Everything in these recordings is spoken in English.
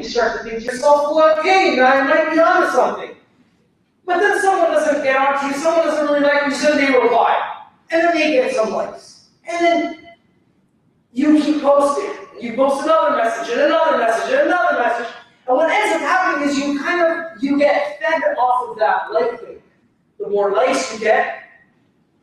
you start to think to yourself, well, okay, I might be onto something. But then someone doesn't get onto you, someone doesn't really like you, so they reply. And then they get some likes. And then you keep posting. You post another message, and another message, and another message. And what ends up happening is you get fed off of that like thing. The more likes you get,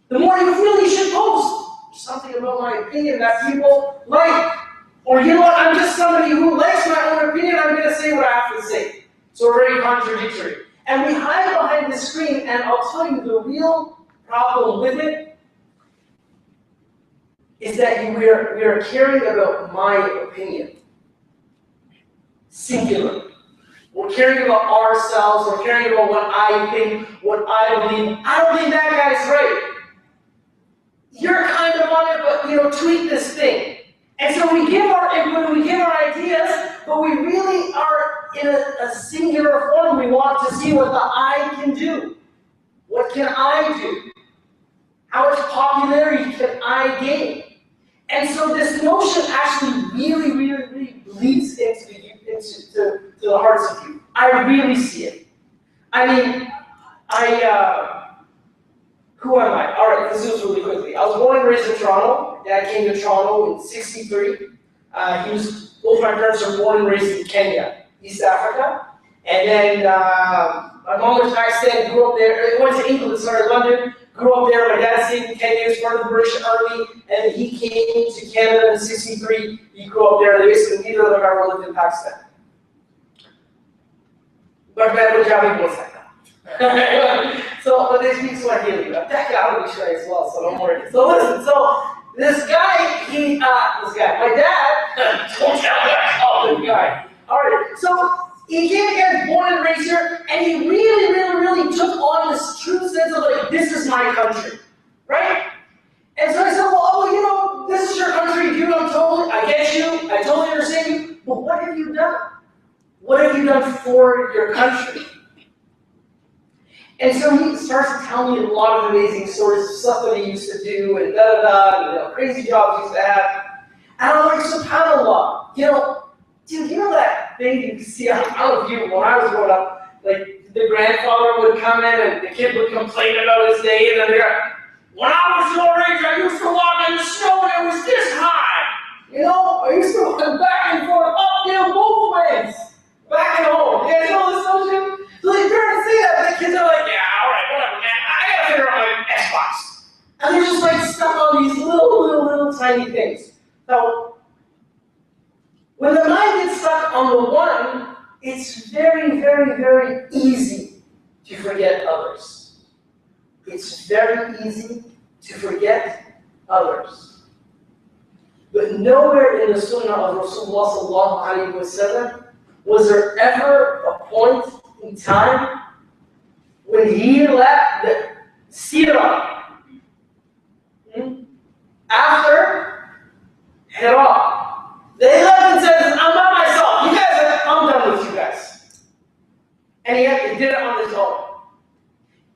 the more you feel you should post. There's something about my opinion that people like. Or you know what, I'm just somebody who likes my own opinion, I'm going to say what I have to say. So we're very contradictory. And we hide behind the screen, and I'll tell you the real problem with it is that we are caring about my opinion. Singular. We're caring about ourselves, we're caring about what I think, what I believe. I don't think that guy's right. You're kind of on it, but tweak this thing. And so we give our input, we give our ideas, but we really are in a singular form. We want to see what the I can do. What can I do? How much popularity can I gain? And so this notion actually really bleeds into the hearts of you. I really see it. I mean, who am I? All right, this is really quickly. I was born and raised in Toronto. Dad came to Toronto in '63. Both my parents were born and raised in Kenya, East Africa. And then my mom was Pakistan, grew up there. Went to England, started London, grew up there. My dad stayed in Kenya, he was part of the British Army, and he came to Canada in '63. He grew up there. Basically, neither of them ever lived in Pakistan. But Punjabi was like that. So, but they speak Swahili. I'm Arabic as well, so don't worry. So listen, this guy, my dad, don't tell me I call him guy. All right, so he came again, born and raised here, and he really took on this true sense of like, this is my country, right? And so I said, well, this is your country, dude, I get you, I totally understand you, but what have you done? What have you done for your country? And so he starts to tell me a lot of amazing stories of stuff that he used to do and crazy jobs he used to have. And I'm like, subhanAllah, dude, that thing you see, I don't know if you, when I was growing up, like the grandfather would come in and the kid would complain about his day, and then they're like, when I was your age, I used to walk in the snow and it was this high. I used to walk back and forth, uphill both ways, back and home. You guys know this notion? So the parents say that, the kids are like, yeah, all right, whatever, man. I gotta figure out my Xbox. And they're just like stuck on these little tiny things. So when the mind gets stuck on the one, it's very easy to forget others. It's very easy to forget others. But nowhere in the Sunnah of Rasulullah sallallahu alaihi wasallam was there ever a point in time when he left the seerah after Hira. They left and said, I'm by myself. I'm done with you guys. And he did it on his own.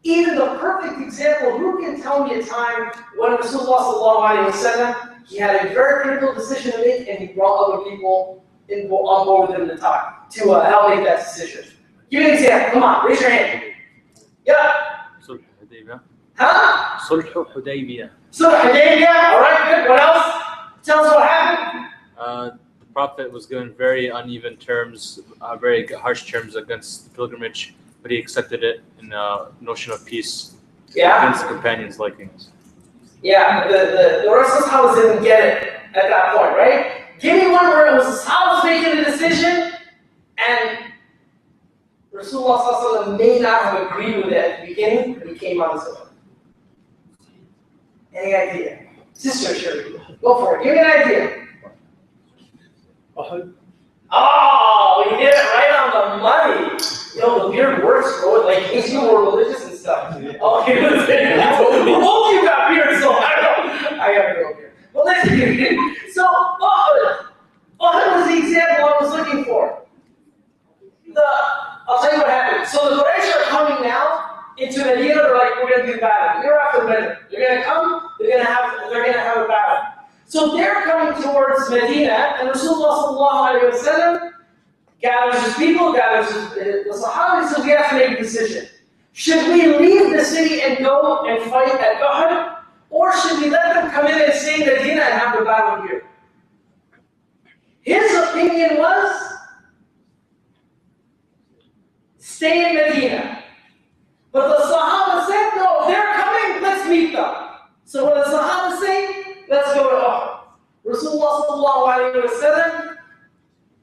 Even the perfect example, who can tell me a time when Rasulullah sallallahu alaihi wasallam, he had a very critical decision to make, and he brought other people on board with him to talk, to help make that decision. Give me an example. Come on, raise your hand. Yeah. Sulh Hudaybiyah. Huh? Sulh Hudaybiyah. Sulh Hudaybiyah. All right, good. What else? Tell us what happened. The Prophet was given very uneven terms, very harsh terms against the pilgrimage, but he accepted it in the notion of peace against the companions' likings. Yeah, the rest of the house didn't get it at that point, right? Give me one where it was his house making the decision, and Rasulullah may not have agreed with it at the beginning, but he came on his own. Any idea? Sister Shirley, go for it. Give me an idea. Oh, he did it right on the money. The beard works, bro. Like, he's more religious and stuff. Oh, he was saying, both of you got beards, so I don't know. I got a real beard. Well, listen, so Uhud was the example I was looking for. I'll tell you what happened. So the Quraysh are coming now into Medina. They're like, we're going to do battle. Year after minute. They're going to come. They're going to have a battle. So they're coming towards Medina, and Rasulullah sallallahu alaihi wasallam gathers his people, gathers the Sahaba, so we have to make a decision. Should we leave the city and go and fight at Uhud? Or should we let them come in and stay in Medina and have the battle here? His opinion was, stay in Medina. But the Sahaba said, no, they're coming, let's meet them. So what the Sahaba say? Let's go to Uhud. Rasulullah sallallahu alayhi wa sallam,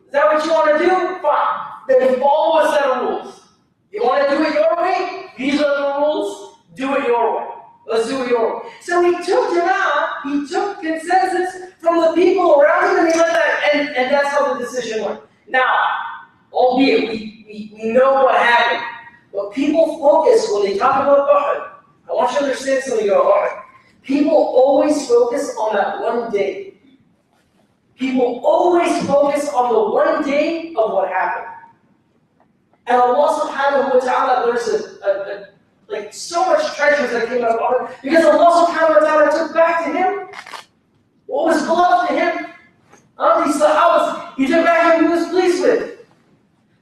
is that what you want to do? Fine. Then follow a set of rules. You want to do it your way? These are the rules. Do it your way. Let's do it your way. So he took Jama'ah, he took consensus from the people around him, and he let that, and that's how the decision went. Now, albeit we know what happened, but people focus when they talk about Uhud. I want you to understand something about Uhud. People always focus on that one day. People always focus on the one day of what happened. And Allah subhanahu wa ta'ala, there's like so much treasures that came out of Uhud, because Allah subhanahu wa ta'ala took back to him what was beloved to him. These Sahabas, he took back what he was pleased with.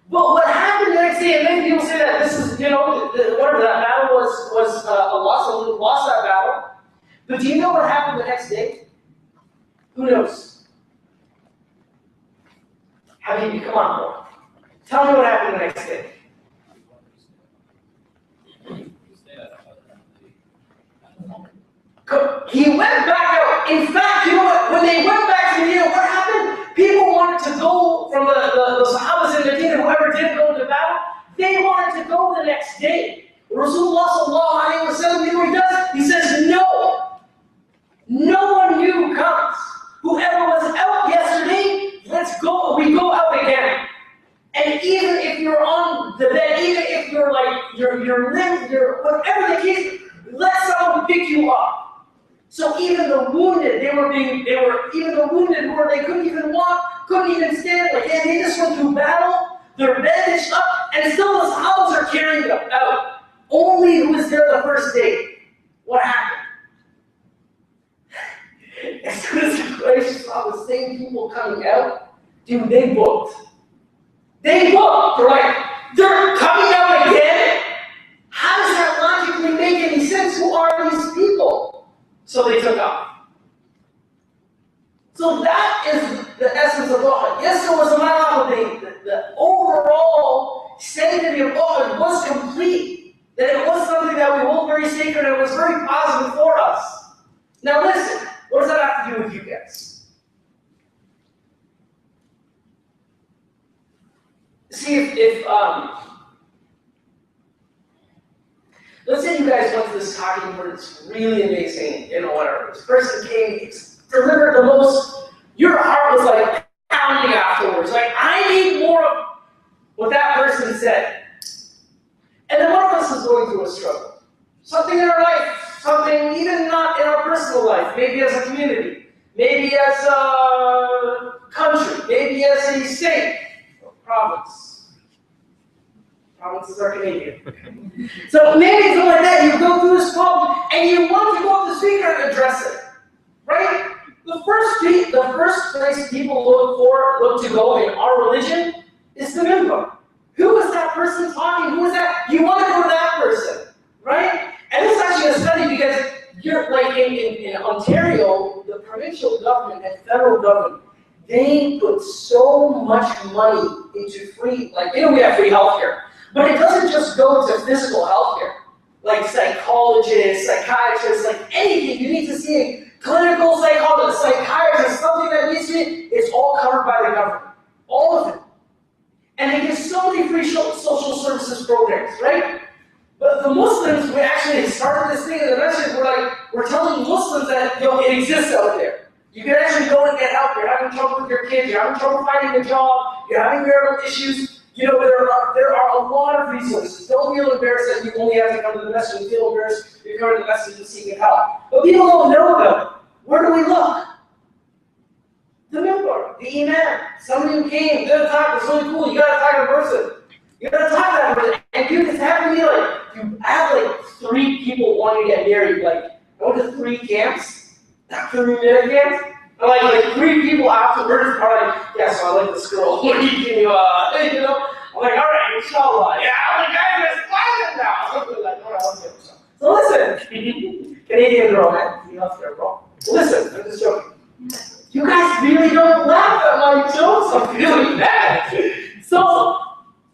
But what happened the next day, and many people say that this is, whatever that battle was a loss, so we lost that battle. But do you know what happened the next day? Who knows? Habibi, come on, boy. Tell me what happened the next day. He went back out. In fact, you know what? When they went back to Medina, what happened? People wanted to go from the Sahabas in Medina, whoever did go to battle, they wanted to go the next day. Rasulullah sallallahu alayhi wa sallam, you know what he does? He says, no. No one new comes. Whoever was out yesterday, let's go. We go out again. And even if you're on the bed, even if you're like, you're limp, whatever the case, let someone pick you up. So even the wounded, even the wounded where they couldn't even walk, couldn't even stand, like they just went through battle, they're bandaged up, and still the Sahabas are carrying them out. Only who was there the first day. What happened? As soon as the Quraysh saw the same people coming out, dude, they booked. They booked. They're coming out again? How does that logically make any sense? Who are these people? So they took off. So that is the essence of Uhud. Yes, there was a battle, but the overall sanctity of Uhud was complete. That it was something that we hold very sacred and it was very positive for us. Now listen, what does that have to do with you guys? See, if let's say you guys went to this talking where it's really amazing, whatever. This person came, delivered the most, your heart was like pounding afterwards. Like, I need more of what that person said. And then one of us is going through a struggle. Something in our life, something even not in our personal life, maybe as a community, maybe as a country, maybe as a state or province. Provinces are Canadian. So maybe something like that, you go through this problem and you want to go up the speaker and address it. Right? The first place people look to go in our religion is the minbar. Who is that person talking? Who is that? You want to go to that person, right? And this is actually a study because you're like in Ontario, the provincial government and federal government, they put so much money into free, we have free healthcare, but it doesn't just go to physical healthcare, like psychologists, psychiatrists, like anything you need to see a clinical psychologist, psychiatrist, something that needs to be, it's all covered by the government, all of it. And they give so many free social services programs, right? But the Muslims, we actually started this thing in the message, we're telling Muslims that it exists out there. You can actually go and get help. You're having trouble with your kids, you're having trouble finding a job, you're having marital issues. There are a lot of resources. Don't feel embarrassed that you only have to come to the message. You feel embarrassed if you come to the message and seek help. But people don't know about it. Where do we look? The minbar, the imam, somebody who came, did a talk, was really cool. You gotta talk to a person. You gotta talk to that person. And you just have to be you have 3 people wanting to get married. Go to 3 camps, 3 minute camps. And like 3 people afterwards are like, yeah, so I like this girl. What do you do? You know? I'm like, all right, inshallah. Yeah, I'm like, guys, let's find it now. Like, all right, I'll get it. So listen, Canadian girl, man. You left there, bro. Listen, I'm just joking. You guys really don't laugh at my jokes. I'm feeling bad. So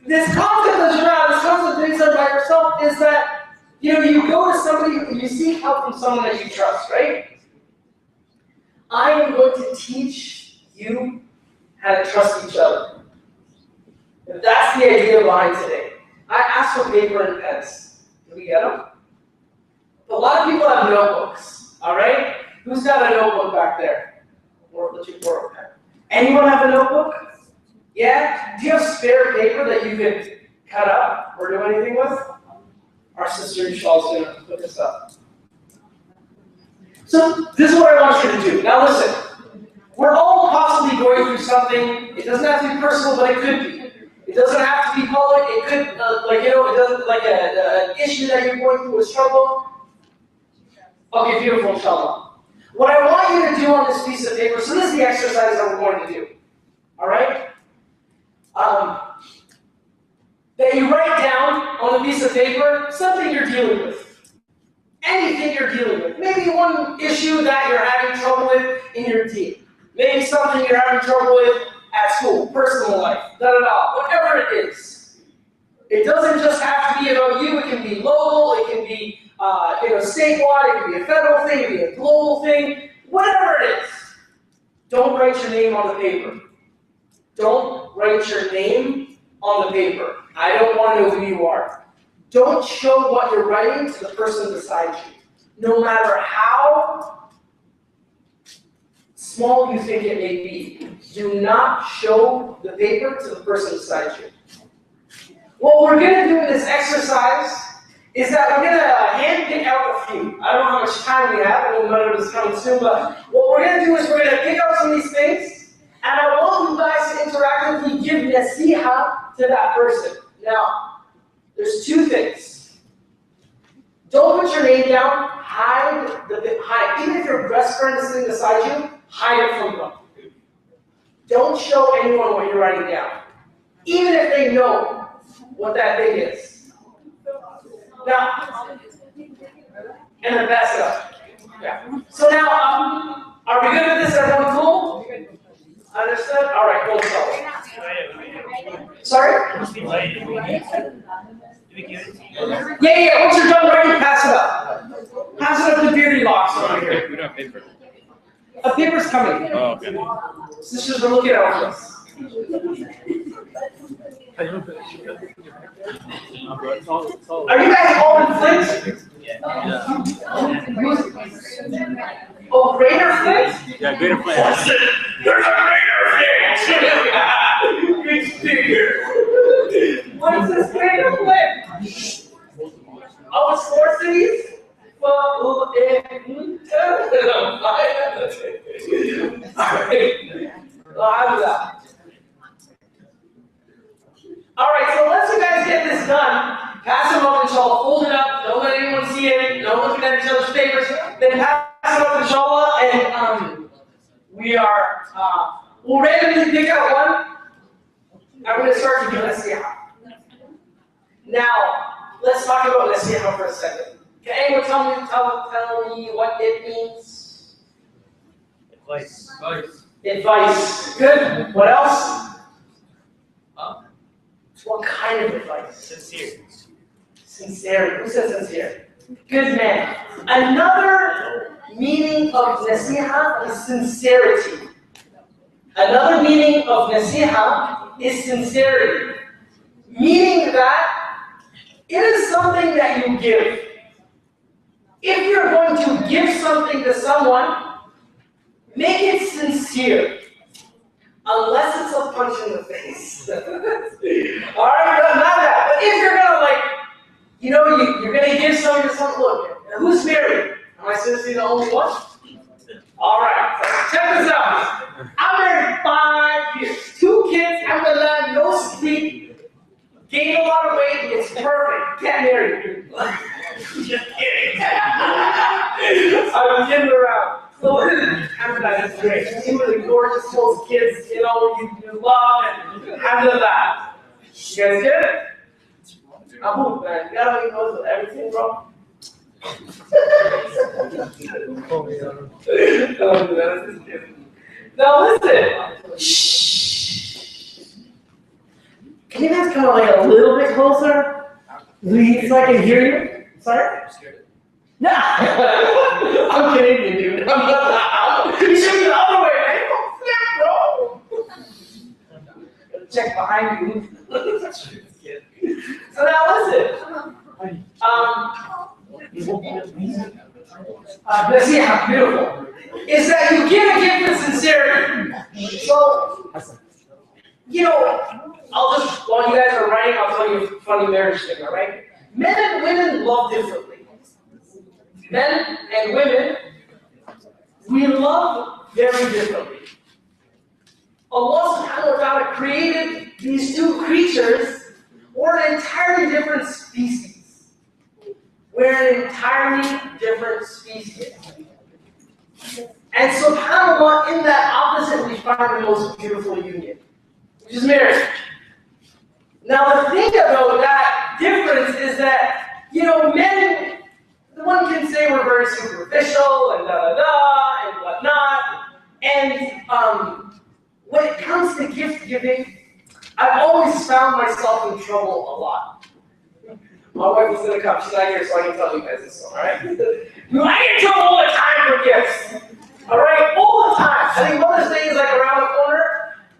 this concept that you're not, this concept of doing something by yourself is that, you go to somebody and you seek help from someone that you trust, right? I am going to teach you how to trust each other. That's the idea behind today. I asked for paper and pens. Did we get them? A lot of people have notebooks, all right? Who's got a notebook back there? Or let you borrow a pen. Anyone have a notebook? Yeah? Do you have spare paper that you could cut up or do anything with? Our sister Ishal's going to put this up. So this is what I want you to do. Now listen, we're all possibly going through something. It doesn't have to be personal, but it could be. It doesn't have to be public. It could, it doesn't like an issue that you're going through, a struggle. Okay, beautiful, inshallah. What I want you to do on this piece of paper, so this is the exercise that we're going to do. All right? That you write down on a piece of paper something you're dealing with. Anything you're dealing with. Maybe one issue that you're having trouble with in your team. Maybe something you're having trouble with at school, personal life, whatever it is. It doesn't just have to be about you, it can be local, it can be statewide, it can be a federal thing, it can be a global thing, whatever it is. Don't write your name on the paper. Don't write your name on the paper. I don't want to know who you are. Don't show what you're writing to the person beside you. No matter how small you think it may be, do not show the paper to the person beside you. What we're going to do in this exercise is that we're going to hand-pick out a few. I don't know how much time we have, I know Mother is coming soon, but what we're going to do is we're going to pick out some of these things, and I want you guys to interactively give nasiha to that person. Now, there's 2 things. Don't put your name down, hide. Even if your best friend is sitting beside you, hide it from them. Don't show anyone what you're writing down. Even if they know what that thing is. Now, and then pass it up. Yeah. So now, are we good with this? Everyone cool? Understood? All right, cool. Sorry? Yeah. Once you're done writing, pass it up. Pass it up to Beardy Locks over here. We don't have paper. A paper's coming. Oh, okay. Sisters are looking out for us. Are you guys all in Flint? Oh, Greater Flint? Yeah, Greater Flint. There's a Greater Flint! What is this Greater Flint? Oh, it's 4 cities? Alright, so once you guys get this done, pass them up inshallah, fold it up, don't let anyone see it, no looking at each other's papers, then pass it up inshallah, and we'll randomly pick out one. I'm going to start to do nasiha. Now, let's talk about nasiha for a second. Can anyone tell me what it means? Advice. Good. What else? What kind of advice? Sincere. Who says sincere? Good man. Another meaning of nasiha is sincerity. Another meaning of nasiha is sincerity. Meaning that it is something that you give. If you're going to give something to someone, make it sincere. Unless it's a punch in the face. Alright, not that. But if you're gonna you're gonna give something to someone, look, who's married? Am I supposed to be the only one? Alright, so check this out. I'm married 5 years. 2 kids, alhamdulillah, no sleep. Gained a lot of weight, it's perfect. Get married. Just kidding. I'm kidding around. So alhamdulillah, that's great. You were the gorgeous those kids, you know, you love and alhamdulillah. You guys get it? Abu, man, you gotta make noise of everything, bro. Now listen. Shh. Can you guys come like a little bit closer? Please, so I can hear you. Sorry? Nah. I'm Canadian, dude. I'm not. You should be the other way, man. Don't flip, bro. Check behind you. So now listen. Let's see how beautiful. Is that you give a gift with sincerity. So, you know, I'll just, while you guys are writing, I'll tell you a funny marriage thing, all right? Men and women love differently. Men and women, we love very differently. Allah subhanahu wa ta'ala created these two creatures. We're an entirely different species. We're an entirely different species. And subhanAllah, in that opposite, we find the most beautiful union, which is marriage. Now, the thing about that difference is that, you know, men, one can say we're very superficial and da-da-da and whatnot. And when it comes to gift giving, I've always found myself in trouble a lot. My wife is going to come. She's not here, so I can tell you guys this one, all right? I get in trouble all the time for gifts. All right? All the time. I think Mother's Day is like around the corner.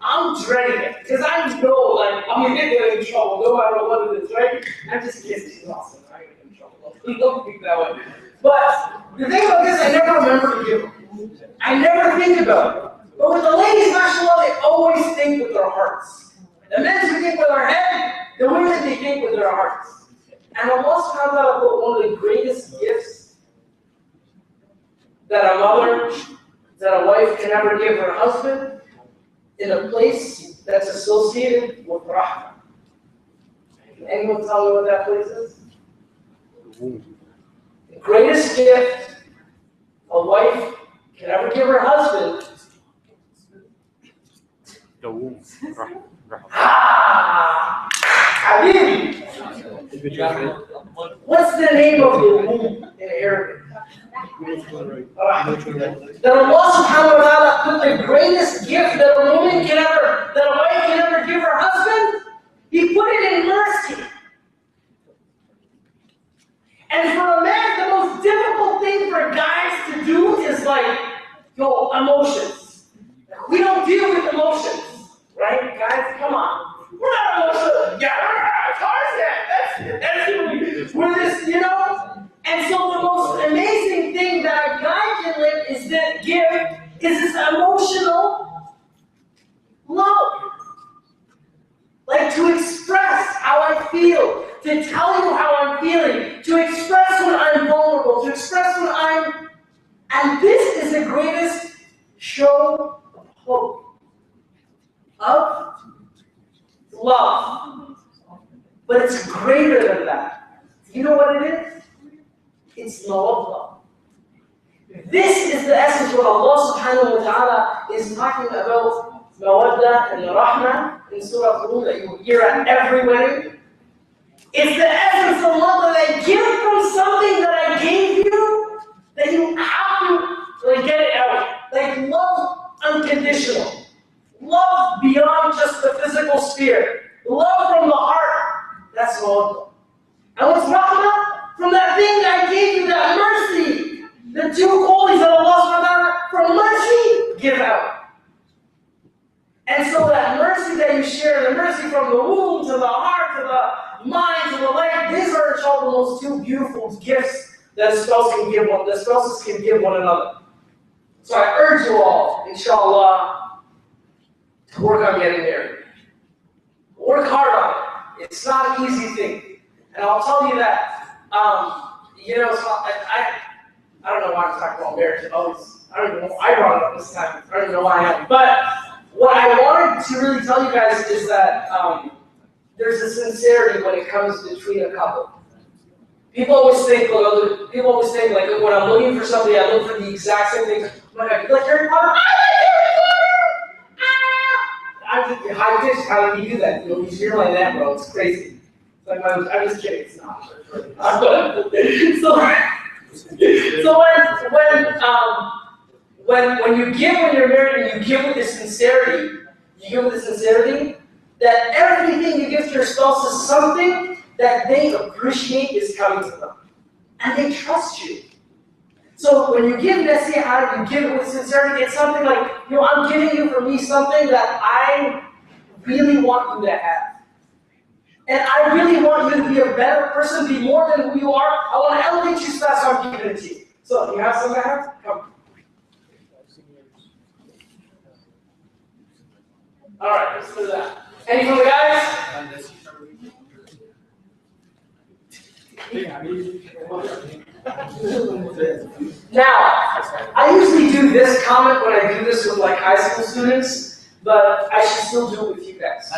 I'm dreading it. Because I know, like, I'm going to get in trouble no matter what it is, right? I'm just kidding. She's awesome. I'm going to get in trouble. Don't think that way. But the thing about this, I never remember to give. I never think about it. But with the ladies, mashallah, they always think with their hearts. The men we think with our head, the women they think with their hearts. And Allah subhanahu wa ta'ala put one of the greatest gifts that a mother, that a wife can ever give her husband in a place that's associated with rahmah. Can anyone tell me what that place is? The greatest gift a wife can ever give her husband. The womb. Ah! Habibi! What's the name of the womb in Arabic? That Allah subhanahu wa ta'ala put the greatest gift that a woman can ever, that a wife can ever give her husband, He put it in mercy. And for a man, the most difficult thing for guys to do is like, yo, emotions. We don't deal with emotions. Right, guys? Come on. We're not emotional. Yeah, that's we're this, you know? And so the most amazing thing that a guy can live is that give is this emotional love. Like to express how I feel, to tell you how I'm feeling, to express when I'm vulnerable, to express when I'm, and this is the greatest show of hope. Of love. But it's greater than that. You know what it is? It's love. This is the essence of what Allah subhanahu wa ta'ala is talking about mawadda and rahmah in Surah Al that you hear at every wedding. It's the essence of love that I give from something that I gave you, that you have to get it out. Like love unconditional. Love beyond just the physical sphere. Love from the heart. That's love. And what's rahmah? From that thing that I gave you, that mercy. The two qualities that Allah subhanahu wa ta'ala, from mercy, give out. And so that mercy that you share, the mercy from the womb to the heart, to the mind, to the leg, these are the most two beautiful gifts that a spouse can give one, the spouses can give one another. So I urge you all, inshallah, to work on getting married. Work hard on it. It's not an easy thing. And I'll tell you that, you know, so I don't know why I'm talking about marriage. I don't even know. I brought it up this time. I don't even know why I am. But what I wanted to really tell you guys is that there's a sincerity when it comes between a couple. People always think like when I'm looking for somebody, I look for the exact same thing. Oh my God, you like Harry Potter? I'm just high pitched. How do you do that? You hear like that, bro. It's crazy. It's like I'm just kidding. It's not. When you give when you're married and you give with the sincerity, that everything you give to your spouse is something that they appreciate is coming to them. And they trust you. So when you give nasiha, you give it with sincerity, it's something like, I'm giving you from me something that I really want you to have. And I really want you to be a better person, be more than who you are. I want to elevate you, so that's why I'm giving it to you. So, you have something to have? Come. Alright, let's do that. Any from the guys? Now, I usually do this comment when I do this with like high school students, but I should still do it with you guys.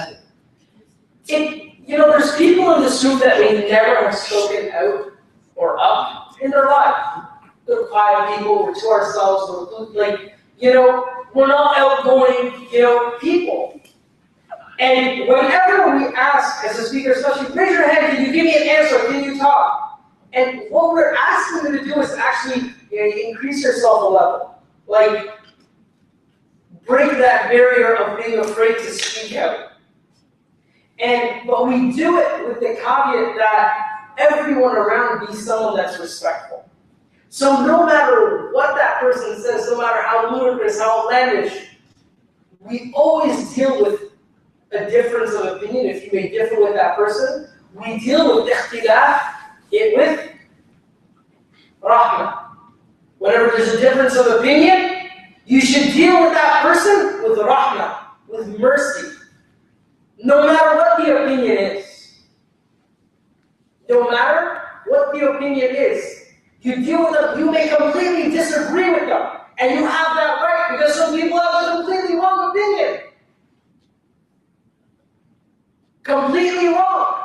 There's people in this room that may never have spoken out or up in their life. They're quiet people, we're to ourselves, we're not outgoing, people. And whenever we ask as a speaker, especially, raise your hand, can you give me an answer, can you talk? And what we're asking them to do is actually increase yourself a level. Like, break that barrier of being afraid to speak out. But we do it with the caveat that everyone around be someone that's respectful. So no matter what that person says, no matter how ludicrous, how outlandish, we always deal with a difference of opinion. If you may differ with that person, we deal with ikhtilaf with rahmah. Whenever there's a difference of opinion, you should deal with that person with rahmah, with mercy. No matter what the opinion is. No matter what the opinion is. You deal with them, you may completely disagree with them. And you have that right, because some people have a completely wrong opinion. Completely wrong.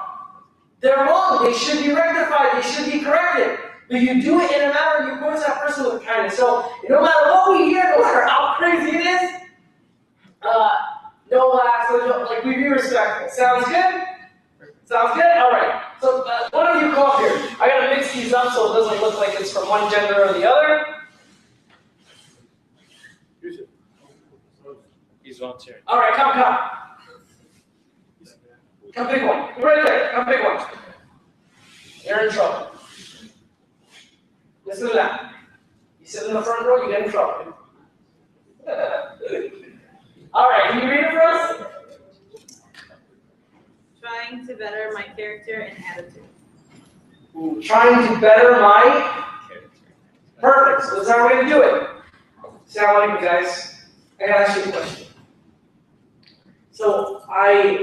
They're wrong, they should be rectified, they should be corrected. But you do it in a manner, you approach that person with kindness. So, no matter what we hear, no matter how crazy it is, no laughs, like we be respectful. Sounds good? Sounds good? Alright. So one of you come up here. I gotta mix these up so it doesn't look like it's from one gender or the other. He's volunteering. Alright, come. Come big one. You're right there. Come big one. You're in trouble. Listen to that. You sit in the front row, you get in trouble. Alright, can you read it for us? Trying to better my character and attitude. Ooh, trying to better my character. Perfect. So that's our way to do it. Assalamu alaikum, guys. I gotta ask you a question. So I've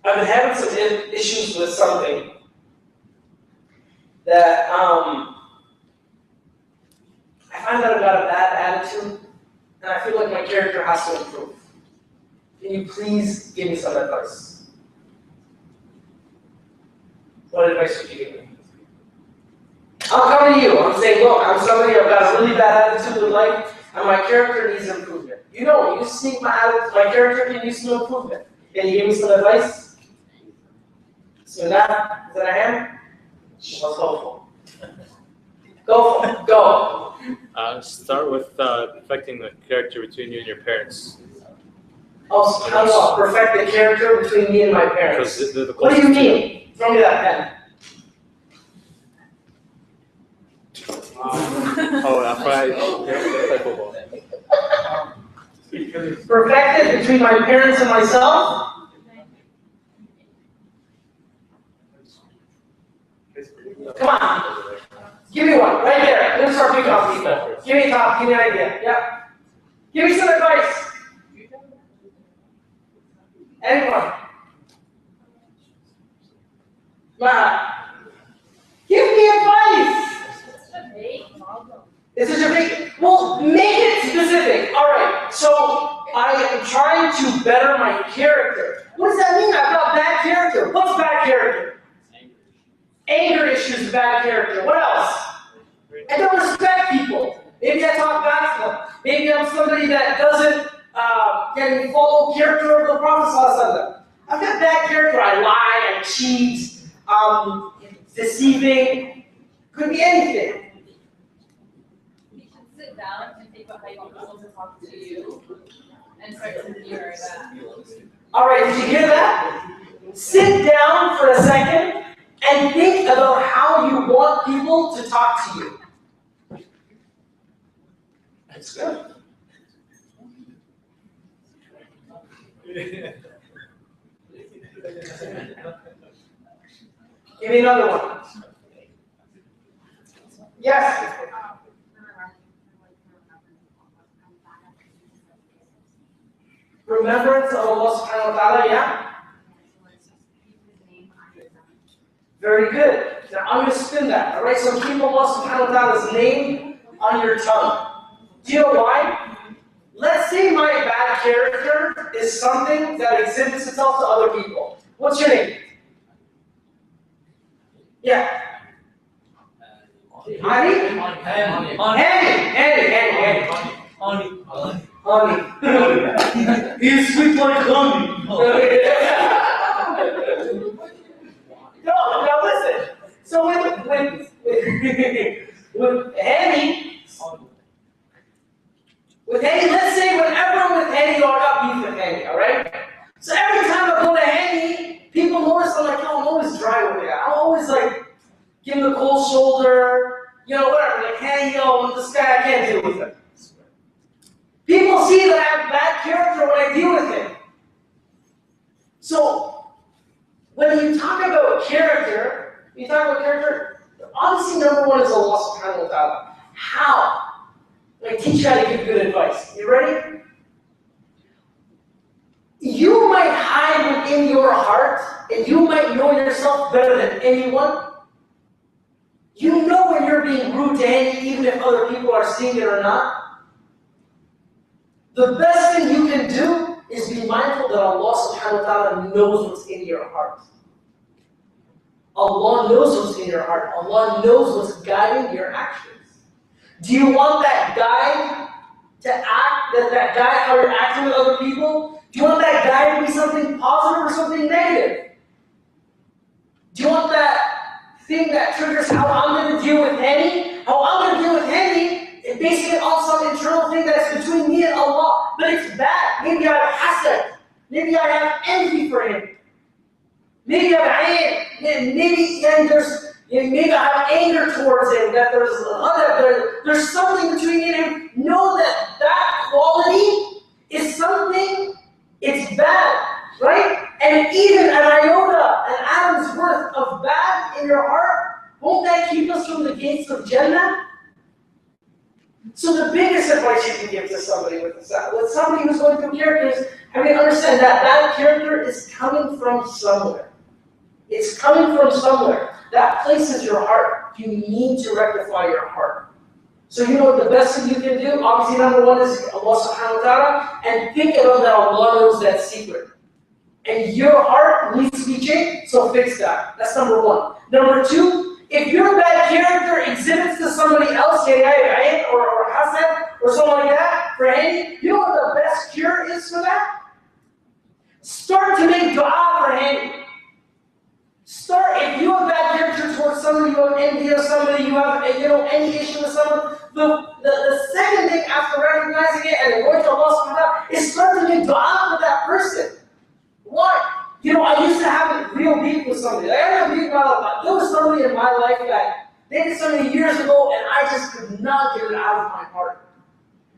been having some issues with something that I find that I've got a bad attitude, and I feel like my character has to improve. Can you please give me some advice? What advice would you give me? I'm coming to you. I'm saying, look, I'm somebody, I've got a really bad attitude in life, and my character needs improvement. You just think my character can use some improvement. Can you give me some advice? So that, is that a hand? Let's go for it. Go for it. Go. Start with perfecting the character between you and your parents. Oh, how do I perfect the character between me and my parents? They're the What do you mean? Throw me that pen. Perfected between my parents and myself? Come on. Give me one, right there. Let's start picking off people. Give me a top, give me an idea. Yeah. Give me some advice. Anyone? Give me advice. Is this your big? Well, make it specific. All right. So I am trying to better my character. What does that mean? I've got bad character. What's bad character? Anger issues is bad character. What else? I don't respect people. Maybe I talk back to them. Maybe I'm somebody that doesn't can follow character of the Prophet. I've got bad character. I lie, I cheat, deceiving. Could be anything. You should sit down and think about how you want people to talk to you and start to mirror that. All right, did you hear that? Sit down for a second and think about how you want people to talk to you. That's good. Give me another one. Yes? Remembrance of Allah subhanahu wa ta'ala, yeah? Very good. Now I'm going to spin that. Alright, so keep Allah subhanahu wa ta'ala's name on your tongue. Do you know why? Let's say my bad character is something that exhibits itself to other people. What's your name? Yeah. Honey? Honey. He's sweet like honey. No, now listen. So with Henny, let's say whenever I'm with Henny, I got beef with Henny, alright? So every time I go to Henny, people notice I'm like, oh, I'm always dry with it. I'm always like, give him the cold shoulder, whatever. Like, hey, this guy, I can't deal with him. People see that I have bad character when I deal with him. So, when you talk about character, obviously number one is Allah subhanahu wa ta'ala. How? I teach you how to give good advice. You ready? You might hide within your heart, and you might know yourself better than anyone. You know when you're being rude to any, even if other people are seeing it or not. The best thing you can do is be mindful that Allah subhanahu wa ta'ala knows what's in your heart. Allah knows what's in your heart. Allah knows what's guiding your actions. Do you want that guide to act, that guide how you're acting with other people? Do you want that guide to be something positive or something negative? Do you want that thing that triggers how I'm going to deal with Henny? How I'm going to deal with Henny is basically on some internal thing that's between me and Allah. But it's bad. Maybe I have hasad. Maybe I have envy for him. Maybe I have maybe I have anger towards him, that there's something between me and him. Know that quality is something, it's bad, right? And even an iota, an atom's worth of bad in your heart, won't that keep us from the gates of Jannah? So the biggest advice you can give to somebody with somebody who's going through characters, understand that bad character is coming from somewhere. It's coming from somewhere. That place is your heart. You need to rectify your heart. So you know what the best thing you can do? Obviously, number one is Allah subhanahu wa ta'ala, and think about that Allah knows that secret. And your heart needs to be changed, so fix that. That's number one. Number two, if your bad character exhibits to somebody else, or hasad, or something like that, for any, you know what the best cure is for that? Start to make dua for him. If you have bad character towards somebody, you have envy of somebody, you have any issue with someone, the second thing after recognizing it and going to Allah subhanahu wa ta'ala is start to make dua for that person. Why? I used to have a real beef with somebody. I had a beef in my life. There was somebody in my life that they did something years ago, and I just could not get it out of my heart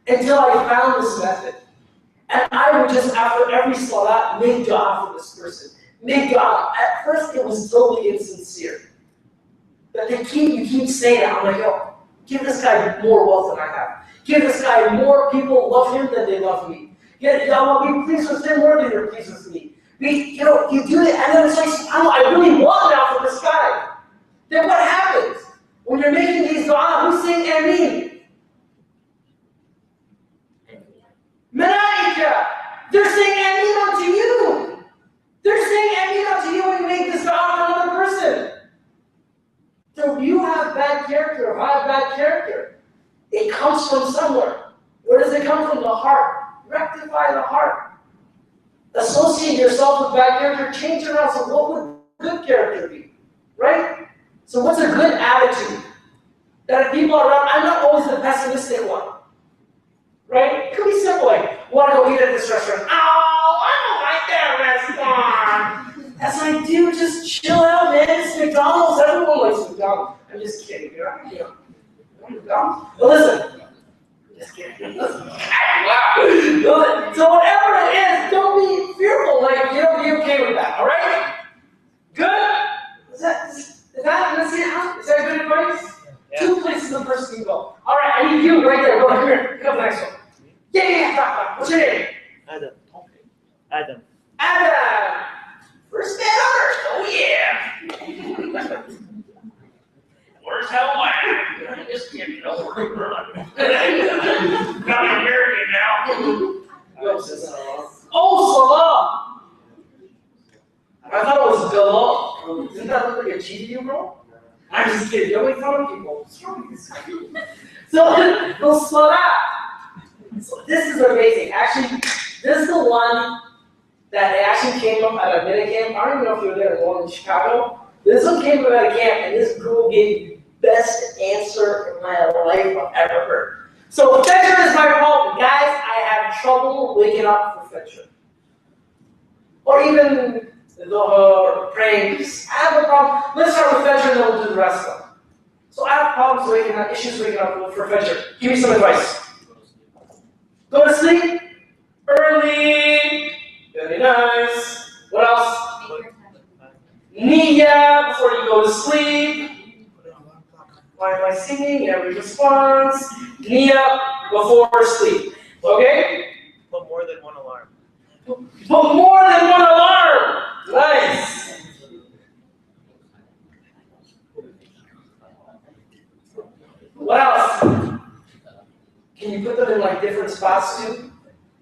until I found this method. And I would just, after every salat, make dua for this person. Make dua. At first, it was totally insincere. But you keep saying it. I'm like, give this guy more wealth than I have. Give this guy more people love him than they love me. Be pleased with him more than you're pleased with me. You do it, and then it's like, I really want now for this guy. Then what happens? When you're making these dua, who's saying Ameen? Malaika. They're saying Ameen unto you. comes from somewhere. Where does it come from? The heart. Rectify the heart. Associate yourself with bad character, change it around. So what would good character be? Right? So what's a good attitude? That if people are around, I'm not always the pessimistic one. Right? It could be simple, like, want to go eat at this restaurant. Oh, I don't like that restaurant. As I do, just chill out, man. It's McDonald's. Everyone likes McDonald's. I'm just kidding. McDonald's. But listen. Just kidding. Wow. So whatever it is, don't be fearful. Like, be okay with that. All right? Good? Is that good advice? Yeah. 2 places a person can go. All right, I need you right there. Go, come here. Come to the next one. Yeah. What's your name? Adam. Adam. First man on earth. Oh yeah. Where's Halaqa? Just kidding. Don't worry. Not American now. Oh, Salah. I thought it was Galal. Didn't that look like a cheat to you, bro? I'm just kidding. Don't make fun of people. What's wrong with this guy? So Salah. So this is amazing. Actually, this is the one that actually came up at a mini camp. I don't even know if you were there, the one in Chicago. This one came up at a camp, and this girl gave the best answer in my life I've ever heard. So Fajr is my problem. Guys, I have trouble waking up for Fajr. Or even the praying. I have a problem. Let's start with Fajr and then we'll do the rest of them. So I have problems waking up, issues waking up for Fajr. Give me some advice. Go to sleep early. Very nice. What else? Niyyah before you go to sleep. Why am I singing? Every response. Niyyah before sleep. Okay? Put more than one alarm. Put more than one alarm. Nice. What else? Can you put them in like different spots too?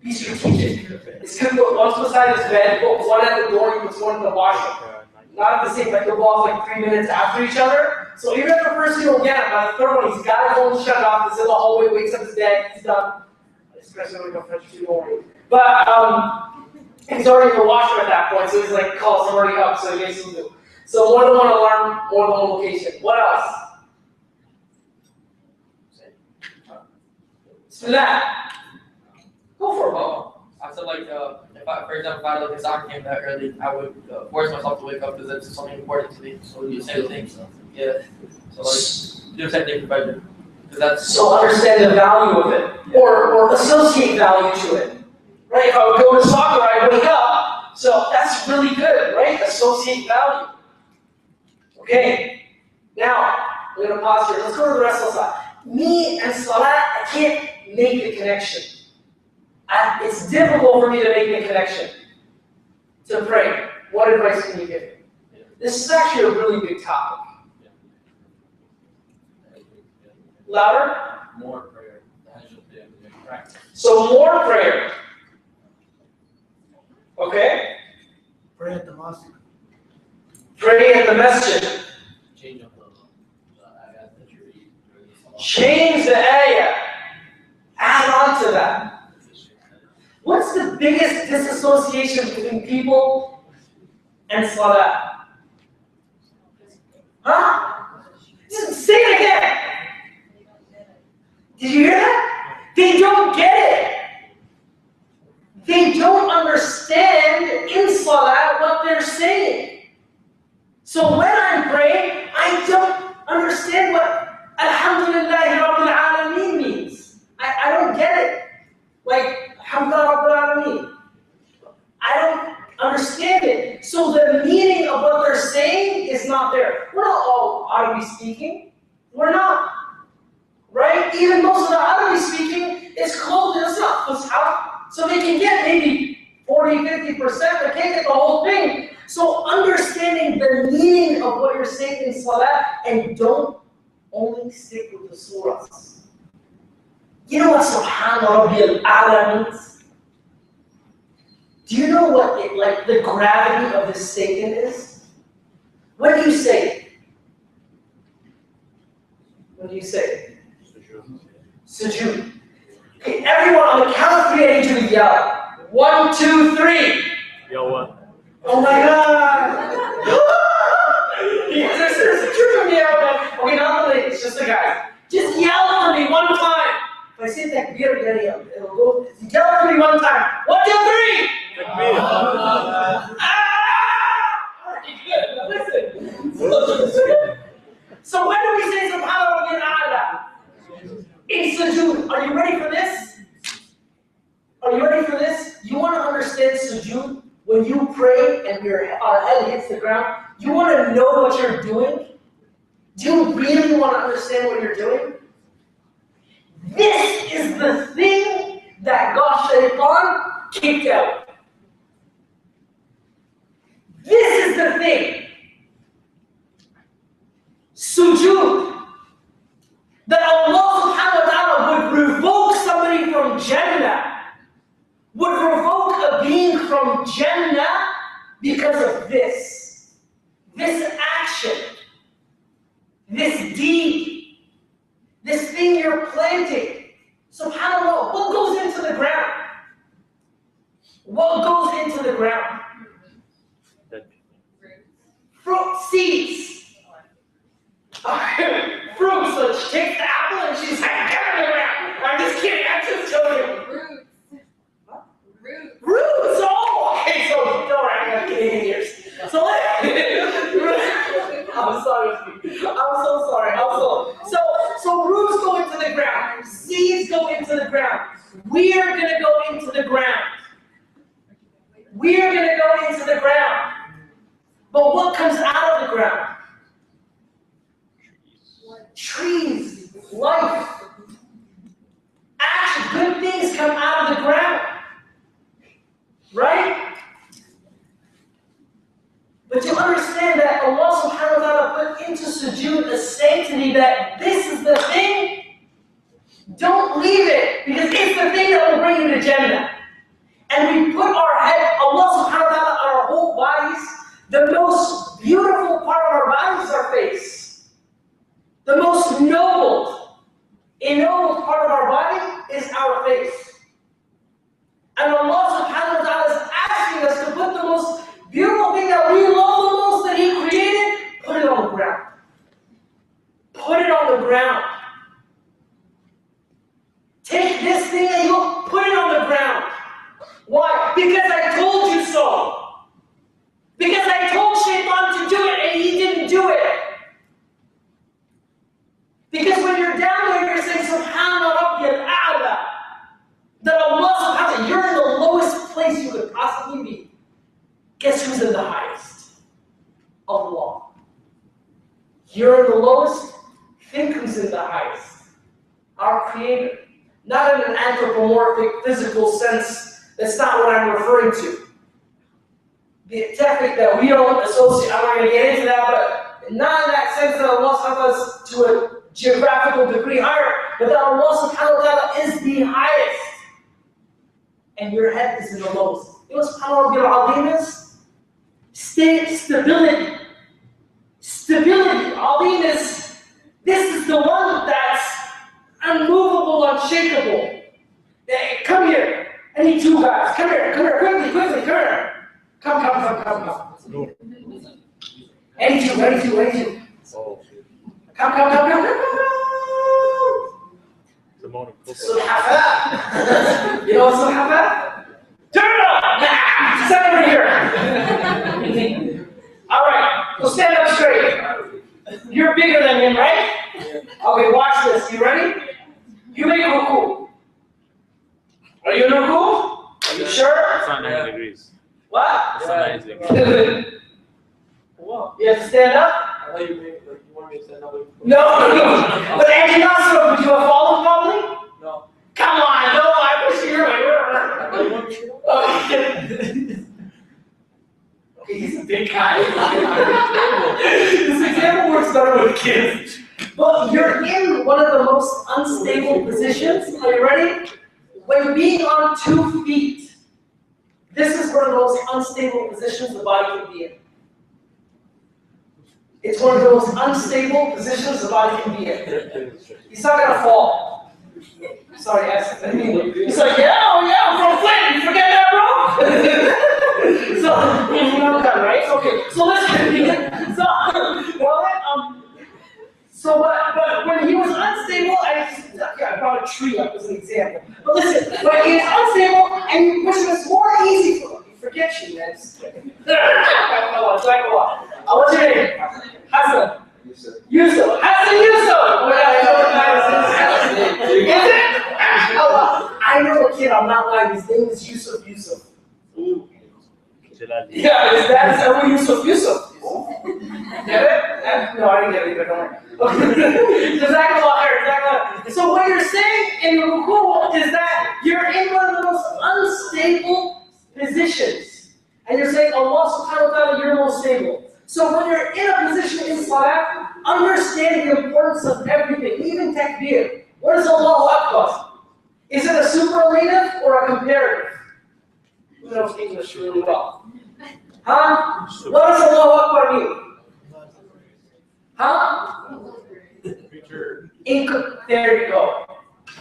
Be strategic. It's good to put one to the side of his bed, put one at the door, you put one in the washroom. Not at the same, like they'll go off like 3 minutes after each other. So even if the first two will get it, by the third one, he's got his phone shut off, he's in the hallway, wakes up his dad, he's done. Especially when we go French too, don't worry. But he's already in the washroom at that point, so he's like, calls him already up, so he makes him do. So more than one alarm, more than one location. What else? Bismillah. Go for a moment. I said like, for example, if I had like a soccer game that early, I would force myself to wake up because it's something important to me. So you say the things. Yeah. So like, do the same thing for bedroom. Because that's so understand the value of it, or associate value to it. Right? If I would go to soccer, I'd wake up. So that's really good, right? Associate value. Okay. Now we're gonna pause here. Let's go to the rest of the slide. Me and Salah, I can't make the connection. It's difficult for me to make the connection to pray. What advice can you give me? This is actually a really big topic. Louder? More prayer. Practice. So more prayer. Okay? Pray at the mosque. Pray at the masjid. Change up the ayat that you read during the salah. Change the ayah. Add on to that. What's the biggest disassociation between people and salah? Huh? Just say it again. Did you hear that? They don't get it. They don't understand in salah what they're saying. So when I'm praying, I don't understand what Alhamdulillahi Rabbil Alameen means. I don't get it. Like, Alhamdulillah Rabbil Alameen. I don't understand it. So the meaning of what they're saying is not there. We're not all Arabic speaking. We're not. Right? Even most of the Arabic speaking is close. It's not Fusha. So they can get maybe 40, 50%, but can't get the whole thing. So understanding the meaning of what you're saying in Salah, and don't only stick with the surahs. You know what Subhana Rabbil A'la means? Do you know what like the gravity of this statement is? When do you say it? When do you say it? Sujood. Okay, everyone on the count of 3, I need you to yell. 1, 2, 3. Yo, what? Oh my God! There's a trick from yell, man. Okay, not the ladies, just the guys. Just yell for me one time. If I say takbir, it'll go. Yell for me one time. 1, 2, 3. Listen. So when do we say subhanallah min a'la? In sujood. Are you ready for this? Are you ready for this? You want to understand sujood? When you pray and your head hits the ground, you want to know what you're doing? Do you really want to understand what you're doing? This is the thing that got Shaitan kicked out. This is the thing. Sujood. That Allah subhanahu wa ta'ala would revoke somebody from Jannah. Would revoke a being from Jannah because of this. This action. This deed. This thing you're planting. SubhanAllah, what goes into the ground? What goes into the ground? Fruit seeds. Fruit, so she takes the apple and she's like, get it in the ground. I'm just kidding, I'm just joking. Roots! Oh, okay, so don't worry, I got Canadian ears. So I'm sorry. I'm so sorry. So roots go into the ground. Seeds go into the ground. We are gonna go into the ground. We are gonna go into the ground. But what comes out of the ground? Trees, life, action, good things come out of the ground. Right? But you understand that Allah subhanahu wa ta'ala put into sujood a sanctity that this is the thing. Don't leave it, because it's the thing that will bring you to Jannah. And we put our head, Allah subhanahu wa ta'ala, our whole bodies, the most beautiful part of our bodies is our face. The most ennobled part of our body is our face. And Allah subhanahu wa ta'ala is asking us to put the most beautiful thing that we love the most that He created, put it on the ground. Put it on the ground. Take this thing and you put it on the ground. Why? Because I told you so. Because I told Shaitan to do it and he didn't do it. Because when you're down there, you're saying, Subhana Rabbiyal A'la. That Allah subhanahu wa ta'ala, you're in the lowest place you could possibly be. Guess who's in the highest? Allah. You're in the lowest, think who's in the highest. Our Creator. Not in an anthropomorphic, physical sense. That's not what I'm referring to. The technique that we don't associate, I'm not going to get into that, but not in that sense that Allah subhanahu wa ta'ala is to a geographical degree higher, but that Allah subhanahu wa ta'ala is the highest. And your head is in the lowest. You know what subhanahu wa ta'ala is? Stability. Stability. Alim-ness. This is the one that's unmovable, unshakable. Hey, come here. I need two guys. Come here, quickly, come here. Come. Any two. Come. Sulhafa. You know what's sulhafa? Turn it up! Stand over here. Alright, so stand up straight. You're bigger than him, right? Okay, watch this. You ready? You make ruku. Are you in ruku? Are you sure? It's not 90 degrees. What? It's not 90 degrees. Wow. You have to stand up? I thought you want me to stand up. No. But Andy Nasser, would you have fallen probably? No. Come on, no, I wish you were. I thought you want me to. Okay, he's a big guy. This example works better with kids. But you're in one of the most unstable positions. Are you ready? When being on 2 feet, this is one of the most unstable positions the body can be in. It's one of the most unstable positions the body can be in. He's not gonna fall. Sorry, yes. He's like, yeah, oh yeah, I'm from Flint. You forget that, bro? So, I'm done, right? Okay. So listen. But when he was unstable, I brought a tree up as an example. But listen, when he was unstable and which was more easy for him, he forgets you, man. What's your name? Hassan. Yusuf. Hassan Yusuf. Is it? I know a kid, I'm not lying, his name is Yusuf Yusuf. Yeah, his dad's Abu Yusuf Yusuf. Get it? No, I didn't get it, but don't worry. Okay. Jazakallah. So what you're saying in the ruku is that you're in one of the most unstable positions. And you're saying, Allah subhanahu wa ta'ala, you're most stable. So when you're in a position in salah, understand the importance of everything, even takbir. What is Allahu Akbar? Is it a superlative or a comparative? Who knows English really well? Huh? What does Allahu Akbar mean? Huh? There you go.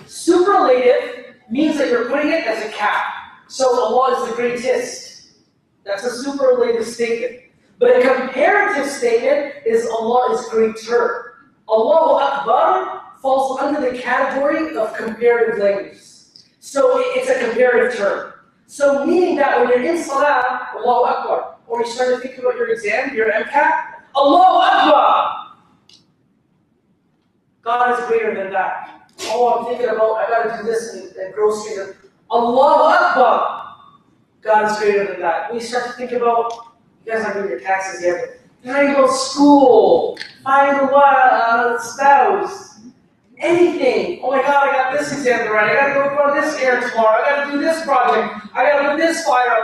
Superlative means that you're putting it as a cap. So Allah is the greatest. That's a superlative statement. But a comparative statement is Allah is greater. Allahu Akbar falls under the category of comparative language. So it's a comparative term. So meaning that when you're in salah, Allahu Akbar, or you start to think about your exam, your MCAT, Allahu Akbar! God is greater than that. Oh, I'm thinking about, I gotta do this and groceries. Allahu Akbar! God is greater than that. When you start to think about, you guys aren't doing your taxes yet, but you gotta go to school, find a spouse, anything. Oh my God, I got this exam to write. I gotta go on this errand tomorrow. I gotta do this project. I gotta put this fire up.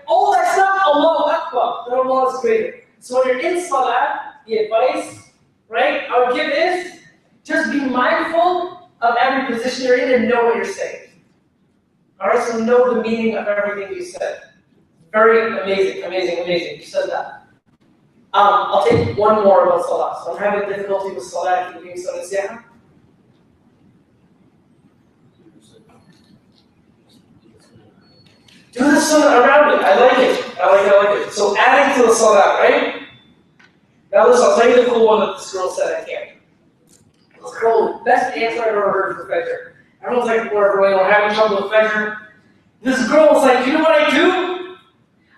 All that stuff, Allahu Akbar. Then Allah is greater. So when you're in salah, the advice, right, I would give is, just be mindful of every position you're in and know what you're saying. Alright, so know the meaning of everything you said. Very amazing, amazing, amazing. You said that. I'll take one more about salah. So I'm having difficulty with salah. Can you give me some example? Do the sunnah around it. I like it. I like it. So adding to the salah, right? Now listen, I'll tell you the cool one that this girl said I can't. This girl, best answer I've ever heard for Fajr. Everyone's like, we're having trouble with Fajr. This girl was like, you know what I do?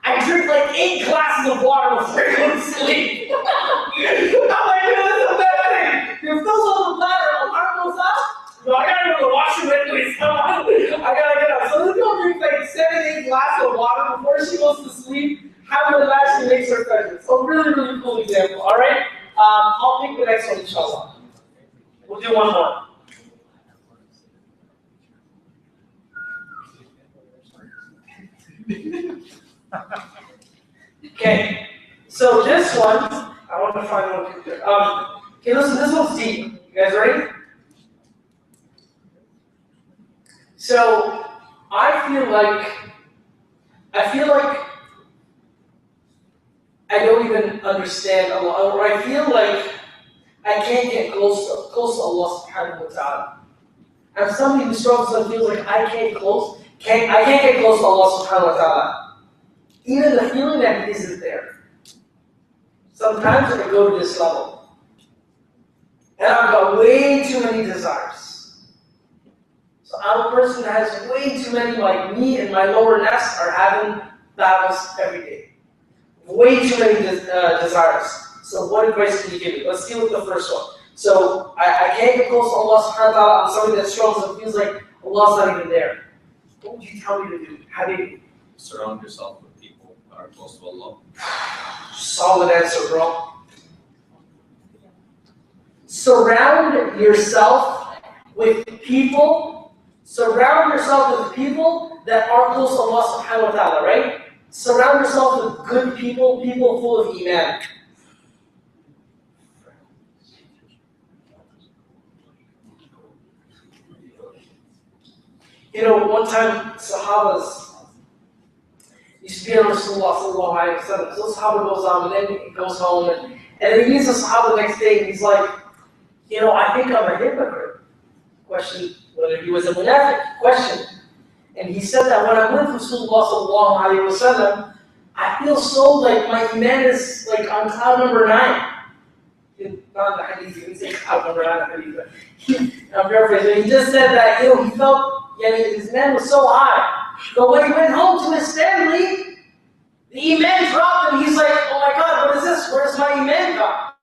I drink like 8 glasses of water before I go to sleep. I'm like, dude, this is a bad thing. You fill up the bladder, alarm goes up. No, I gotta go to the washroom anyways. Come on. I gotta get up. So this girl drinks like 7, 8 glasses of water before she goes to sleep. How would that actually makes her Fajr? So really, really cool example. All right? I'll pick the next one, inshallah. We'll do one more. Okay, so this one, I want to find one picture. Okay, listen, this one's deep. You guys ready? So, I feel like I don't even understand Allah, or I feel like I can't get close to Allah subhanahu wa ta'ala. I'm somebody who struggles and feels like I can't get close to Allah subhanahu wa ta'ala. Even the feeling that He isn't there. Sometimes I go to this level. And I've got way too many desires. So I'm a person that has way too many, like me and my lower nest are having battles every day. Way too many desires. So what advice can you give me? Let's deal with the first one. So I can't get close to Allah subhanahu wa ta'ala. I'm somebody that struggles and feels like Allah's not even there. What would you tell me to do? How do you Surround yourself with people that are close to Allah. Solid answer, bro. Surround yourself with people. Surround yourself with people that are close to Allah subhanahu wa ta'ala, right? Surround yourself with good people, people full of iman. You know, one time Sahabas used to be on Rasulullah sallallahu alayhi wa sallam. So the Sahaba goes on, and then he goes home, and then he meets the Sahaba the next day, and he's like, you know, I think I'm a hypocrite. Question, whether he was a munafiq, question. And he said that when I'm with Rasulullah sallallahu alayhi wa sallam, I feel so like my iman is like on cloud number 9. Not the hadith, he didn't say cloud number 9 hadith. I'm paraphrasing. He just said that, he felt, his iman was so high. But when he went home to his family, the iman dropped and he's like, oh my God, what is this? Where's my iman gone?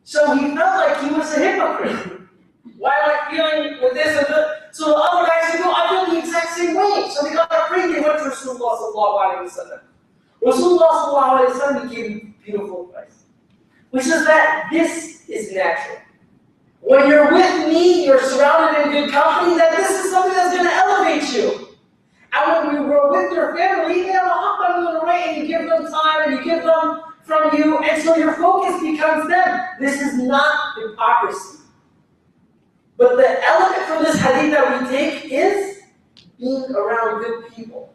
So he felt like he was a hypocrite. Why am I feeling with this and that? So the other guys said, no, I feel the exact same way. So they got afraid, they went to Rasulullah sallallahu alayhi wa sallam. Rasulullah sallallahu alayhi wa sallam gave him beautiful advice, which is that this is natural. When you're with me, you're surrounded in good company, that this is something that's going to elevate you. And when we were with your family, they have a hop on the way, and you give them time, and you give them from you, and so your focus becomes them. This is not hypocrisy. But the element from this hadith that we take is being around good people.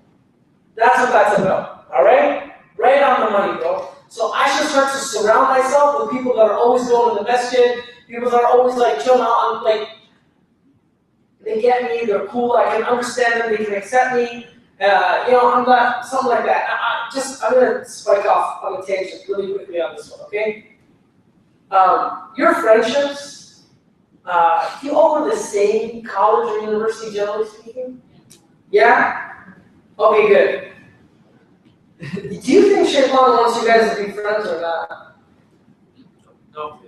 That's what that's about. Alright? Right on the money, bro. So I should start to surround myself with people that are always going to the masjid, people that are always like chilling out, like they get me, they're cool, I can understand them, they can accept me. I'm not something like that. I'm gonna spike off on a tangent really quickly on this one, okay? Your friendships, do you all go to the same college or university, generally speaking? Yeah? Okay, good. Do you think Shaitan wants you guys to be friends or not? No.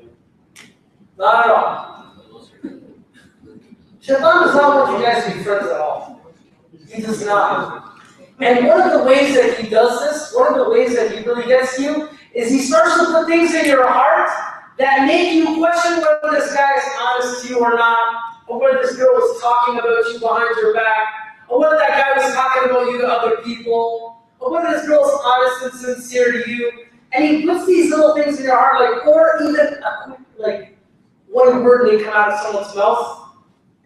Not at all. Shaitan does not want you guys to be friends at all. He does not. And one of the ways that he does this, one of the ways that he really gets you, is he starts to put things in your heart that make you question whether this guy is honest to you or not, or whether this girl is talking about you behind your back, or whether that guy was talking about you to other people, or whether this girl is honest and sincere to you. And he puts these little things in your heart, or even one word may come out of someone's mouth,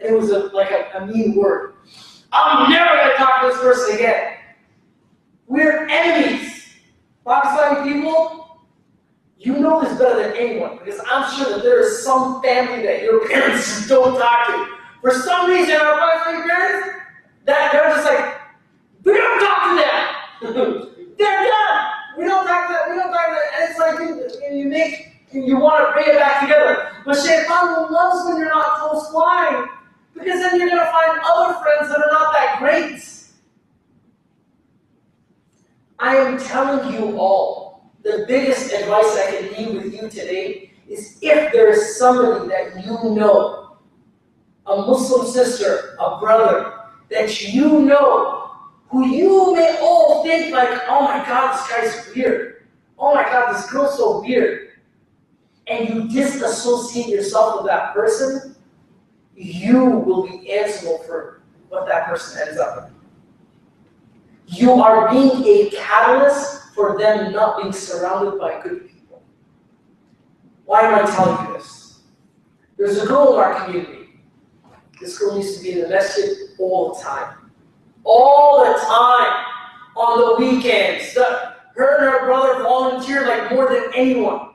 and it was a mean word. I'm never going to talk to this person again. We're enemies. Pakistani people, you know this better than anyone, because I'm sure that there is some family that your parents don't talk to. For some reason, our Pakistani parents, that they're just like, we don't talk to them. They're done. We don't talk to them. We don't talk to them. And it's like you want to bring it back together. But Shaitan loves when you're not close by, because then you're going to find other friends that are not that great. I am telling you all, the biggest advice I can leave with you today is if there is somebody that you know, a Muslim sister, a brother, that you know, who you may all think like, oh my God, this guy's weird. Oh my God, this girl's so weird. And you disassociate yourself with that person, you will be answerable for what that person ends up with. You are being a catalyst for them not being surrounded by good people. Why am I telling you this? There's a girl in our community. This girl used to be in the masjid all the time. All the time. On the weekends. Her and her brother volunteer like more than anyone.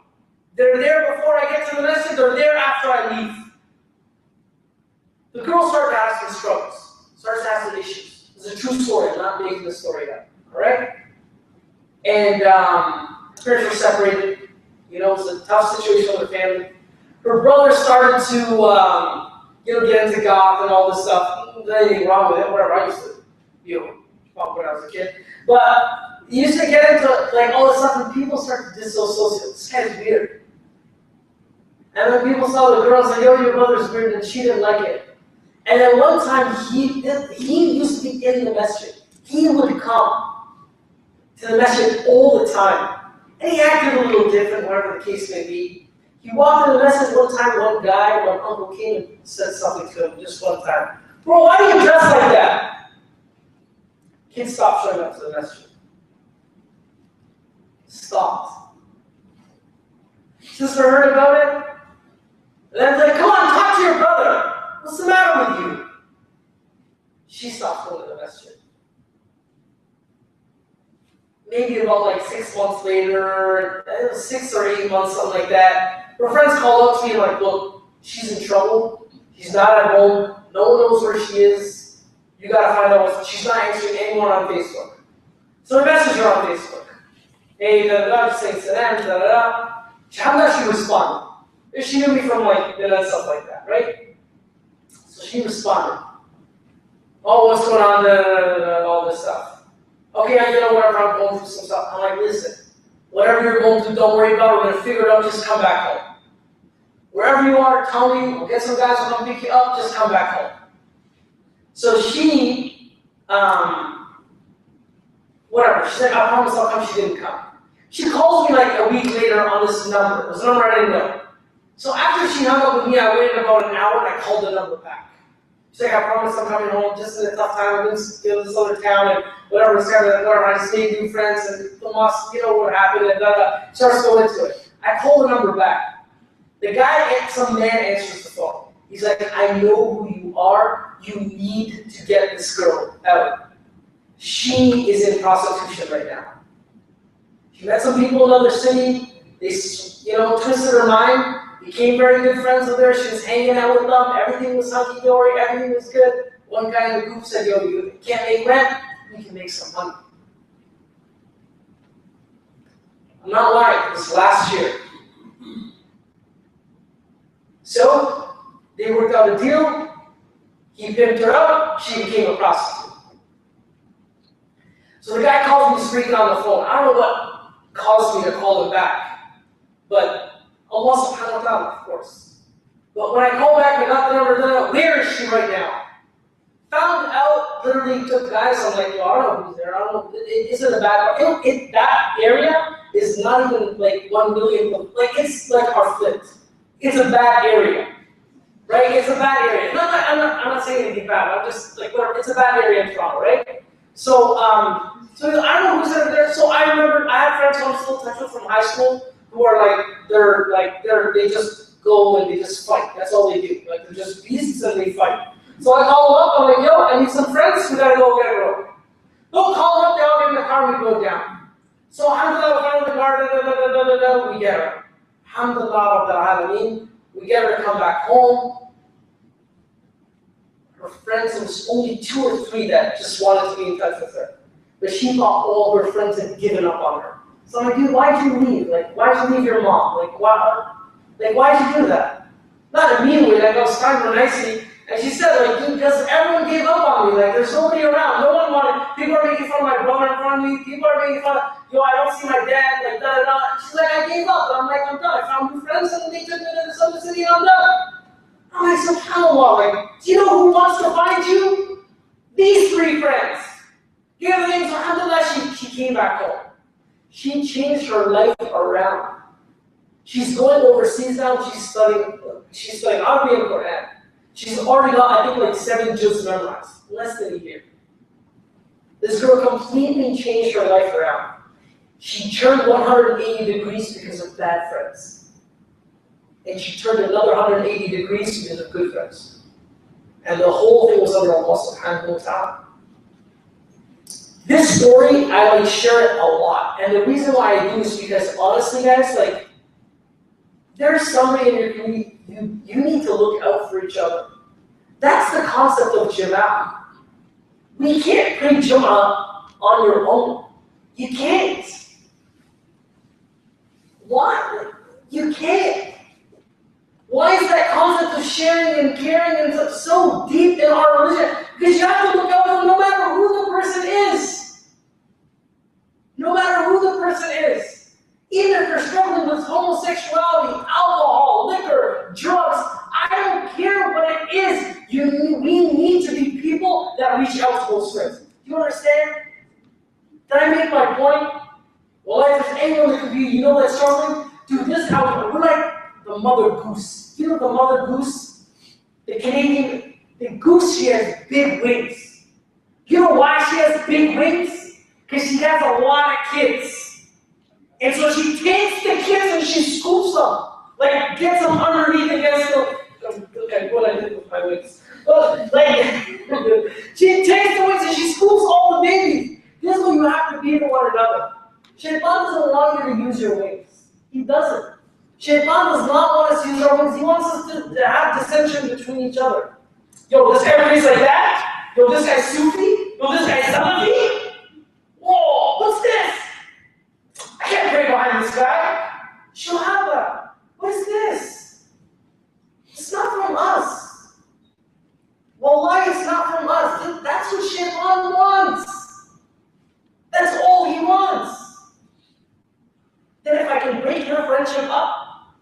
They're there before I get to the masjid, they're there after I leave. The girl started to have some struggles, starts to have some issues. It's a true story, I'm not making this story up, alright? And parents were separated, it was a tough situation with her family. Her brother started to, get into goth and all this stuff. There's anything wrong with it, whatever, I used to, when I was a kid. But he used to get into all this stuff and people started to disassociate. This guy's weird. And then people saw the girl and said, yo, your brother's weird, and she didn't like it. And then one time, he used to be in the masjid. He would come to the masjid all the time. And he acted a little different, whatever the case may be. He walked in the masjid one time, one uncle came and said something to him just one time. Bro, why do you dress like that? Kid stopped showing up to the masjid. Stopped. Sister heard about it. And then like, come on, talk to your brother. What's the matter with you? She stopped going to the masjid. Maybe about 6 months later, 6 or 8 months, something like that, her friends called up to me like, look, she's in trouble. She's not at home. No one knows where she is. You gotta find out what she's not answering anyone on Facebook. So I message her on Facebook. Hey, just saying to them, She hadn't actually responded. She knew me from like and stuff like that, right? So she responded. Oh, what's going on? All this stuff. Okay, whatever, I'm going through some stuff. I'm like, listen, whatever you're going through, don't worry about it. We're gonna figure it out. Just come back home. Wherever you are, tell me. We'll get some guys who'll come pick you up. Just come back home. So she, whatever. She said, I promise I'll come. She didn't come. She calls me like a week later on this number. It was a number I didn't know. So after she hung up with me, I waited about an hour and I called the number back. She's like, I promise I'm coming home. Just in a tough time. I've been to this other town and whatever. I just made new friends and what happened and starts going into it. I call the number back. The guy, some man answers the phone. He's like, I know who you are. You need to get this girl out. She is in prostitution right now. She met some people in another city. They, twisted her mind. Became very good friends with her. She was hanging out with them. Everything was hunky-dory. Everything was good. One guy in the group said, you can't make rent. We can make some money. I'm not lying. This last year. So, they worked out a deal. He pimped her up. She became a prostitute. So the guy calls me speaking on the phone. I don't know what caused me to call him back. But Allah subhanahu wa ta'ala, of course. But when I call back, I got the number, where is she right now? Found out, literally took guys, I'm like, I don't know who's there, I don't know, it's in the back. That area is not even like 1 million, like it's like our flipped. It's a bad area, right? It's a bad area. I'm not saying anything bad, I'm just like, whatever, it's a bad area in Toronto, right? So I don't know who's there. So I remember, I have friends who I'm still in touch with from high school, who are they just go and they just fight. That's all they do. Like, they're just beasts and they fight. So I call them up, I'm like, I need some friends, we gotta go get a girl. They'll call them up, they all get in the car, we go down. So alhamdulillah, we find the car, we get her. Alhamdulillah, Rabbil Alameen, we get her to come back home. Her friends, there was only 2 or 3 that just wanted to be in touch with her. But she thought all her friends had given up on her. So I'm like, dude, why'd you leave? Like, why'd you leave your mom? Why'd you do that? Not immediately, I was kind of nicely. And she said, dude, because everyone gave up on me. Like, there's nobody around. No one wanted. People are making fun of my brother in front of me. People are making fun of, I don't see my dad, like, da-da-da. She's like, I gave up. And I'm like, I'm done. I found new friends and they took me to this other city and I'm done. I'm like, subhanAllah, do you know who wants to find you? These 3 friends. You know what I mean? So alhamdulillah, she came back home. She changed her life around. She's going overseas now. She's studying Arabic and Quran. She's already got, I think, like 7 juz memorized. Less than a year. This girl completely changed her life around. She turned 180 degrees because of bad friends. And she turned another 180 degrees because of good friends. And the whole thing was under Allah subhanahu wa ta'ala. This story, I share it a lot. And the reason why I do is because, honestly, guys, there's somebody in your community, you need to look out for each other. That's the concept of Jama'ah. We can't pray Jama'ah on your own. You can't. Why? You can't. Why is that concept of sharing and caring and so deep in our religion? Because you have to look out for no matter who the person is. No matter who the person is. Even if they're struggling with homosexuality, alcohol, liquor, drugs, I don't care what it is. We need to be people that reach out to those friends. Do you understand? Did I make my point? Well, if there's anyone that could be, that's struggling, dude, this house, we're like the mother goose. You know the mother goose? The Canadian, the goose, she has big wings. You know why she has big wings? Because she has a lot of kids. And so she takes the kids and she scoops them. Like, gets them underneath against the, look at what I did with my wings. She takes the wings and she scoops all the babies. This is what you have to be to one another. Shaitan doesn't want you to use your wings. He doesn't. Shaitan does not want us to use our wings. He wants us to have dissension between each other. Yo, this guy prays like that? Yo, this guy's Sufi? Yo, this guy's Salafi? Whoa, what's this? I can't pray behind this guy. Shahada, what is this? It's not from us. Wallahi, it's not from us. That's what Shaitan wants. That's all he wants. Then if I can break your friendship up,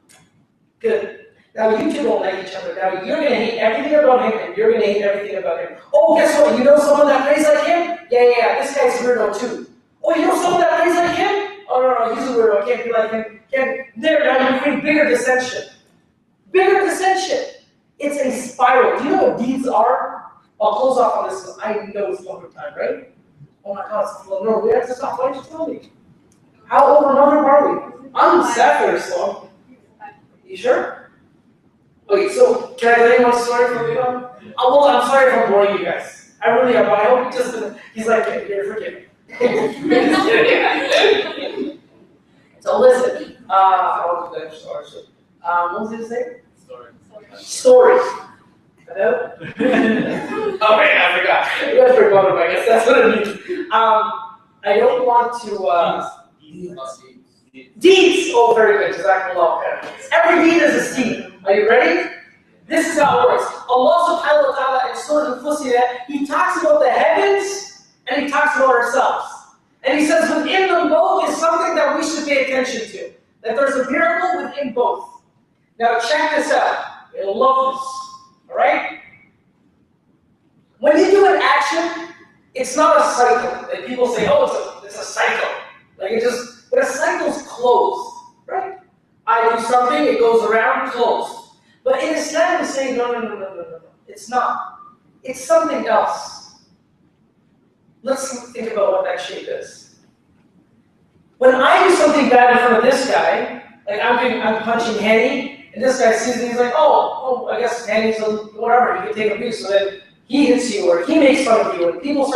good. Now you two don't like each other. Now you're gonna hate everything about him, and you're gonna hate everything about him. Oh, guess what? You know someone that prays like him? Yeah, this guy's weirdo too. Oh, you know someone that prays like him? Oh no, he's a weirdo. I can't be like him. There, now you create bigger dissension. Bigger dissension. It's a spiral. Do you know what deeds are? I'll close off on this. I know it's over time, right? Oh my God, it's no, we have to stop. Why don't you tell me? How overnumbers are we? I'm Zephyr, so. You sure? Okay, so can I tell you one story from Leon? Oh, well, I'm sorry if I'm boring you guys. I really am, but I hope he's like, here, forgive me. So listen, what was it say? Story. Hello? Oh wait, I forgot. You guys forgot him, I guess that's what it means. I don't want to, deeds! Oh, very good. Jazakallah. Every deed is a deed. Are you ready? This is how it works. Allah subhanahu wa ta'ala in Surah Al-Fussilat, He talks about the heavens and He talks about ourselves. And He says within them both is something that we should pay attention to. That there's a miracle within both. Now check this out. You'll love this. Alright? When you do an action, it's not a cycle. Like people say, oh, it's a cycle. Like but a cycle's closed, right? I do something, it goes around, closed. But in Islam, we say, no. It's not. It's something else. Let's think about what that shape is. When I do something bad in front of this guy, like I'm punching Henny, and this guy sees me, he's like, oh, I guess Henny's whatever, he can take abuse. So then he hits you, or he makes fun of you, and people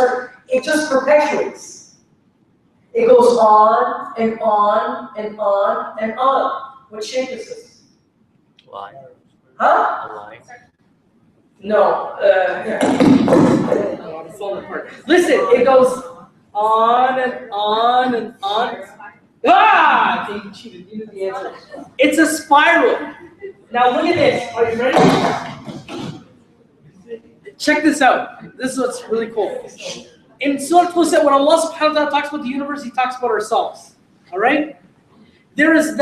it just perpetuates. It goes on and on and on and on. What shape is this? Line. Huh? A line. No. Listen, it goes on and on and on. Ah! You cheated. You knew the answer. It's a spiral. Now look at this. Are you ready? Check this out. This is what's really cool. In Surah Al-Fussilat, when Allah subhanahu wa ta'ala talks about the universe, He talks about ourselves. Alright? There is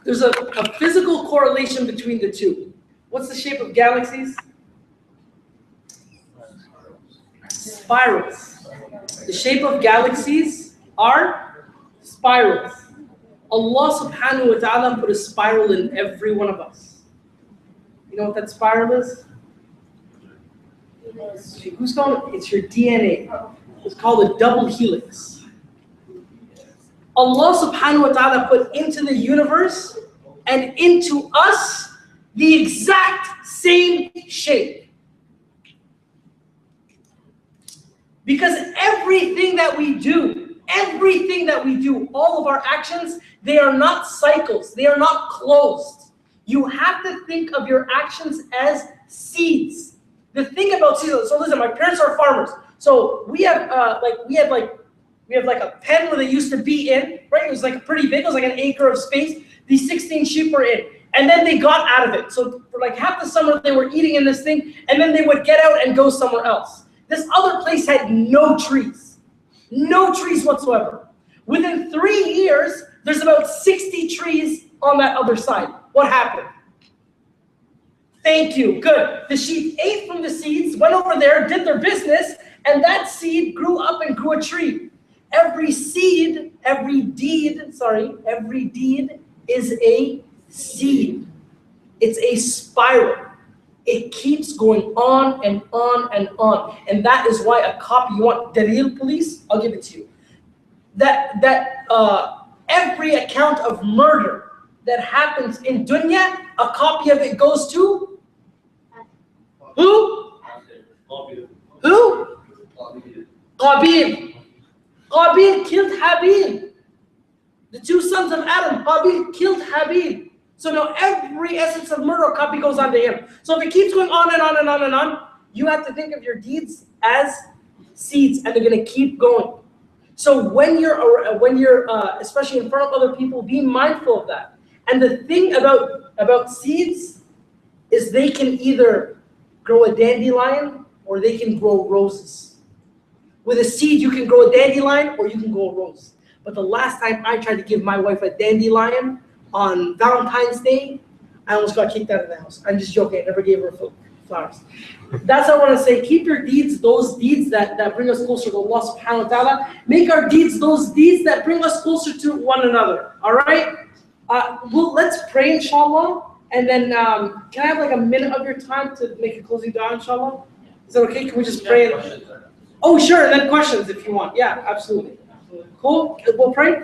there's a physical correlation between the two. What's the shape of galaxies? Spirals. The shape of galaxies are spirals. Allah subhanahu wa ta'ala put a spiral in every one of us. You know what that spiral is? Who's calling it? It's your DNA. It's called a double helix. Allah subhanahu wa ta'ala put into the universe and into us the exact same shape. Because everything that we do, all of our actions, they are not cycles. They are not closed. You have to think of your actions as seeds. The thing about seeds, so listen, my parents are farmers. So we have a pen where they used to be in, right? It was like pretty big, it was like an acre of space. These 16 sheep were in. And then they got out of it. So for like half the summer they were eating in this thing, and then they would get out and go somewhere else. This other place had no trees. No trees whatsoever. Within 3 years, there's about 60 trees on that other side. What happened? Thank you, good. The sheep ate from the seeds, went over there, did their business, and that seed grew up and grew a tree. Every deed is a seed. It's a spiral. It keeps going on and on and on. And that is why a copy, you want Dalil police? I'll give it to you. Every account of murder that happens in dunya, a copy of it goes to who? Who? Qabil. Qabil killed Habil. The two sons of Adam, Qabil killed Habil. So now every essence of murder or copy goes on to him. So if it keeps going on and on and on and on, you have to think of your deeds as seeds, and they're going to keep going. So when you're especially in front of other people, be mindful of that. And the thing about seeds is they can either grow a dandelion or they can grow roses. With a seed, you can grow a dandelion or you can grow a rose. But the last time I tried to give my wife a dandelion on Valentine's Day, I almost got kicked out of the house. I'm just joking. I never gave her flowers. That's what I want to say. Keep your deeds, those deeds that bring us closer to Allah subhanahu wa ta'ala. Make our deeds those deeds that bring us closer to one another. All right? Let's pray, inshallah. And then can I have like a minute of your time to make a closing dua, inshallah? Is that okay? Can we just pray? Oh, sure. And then questions if you want. Yeah, absolutely. Cool. We'll pray.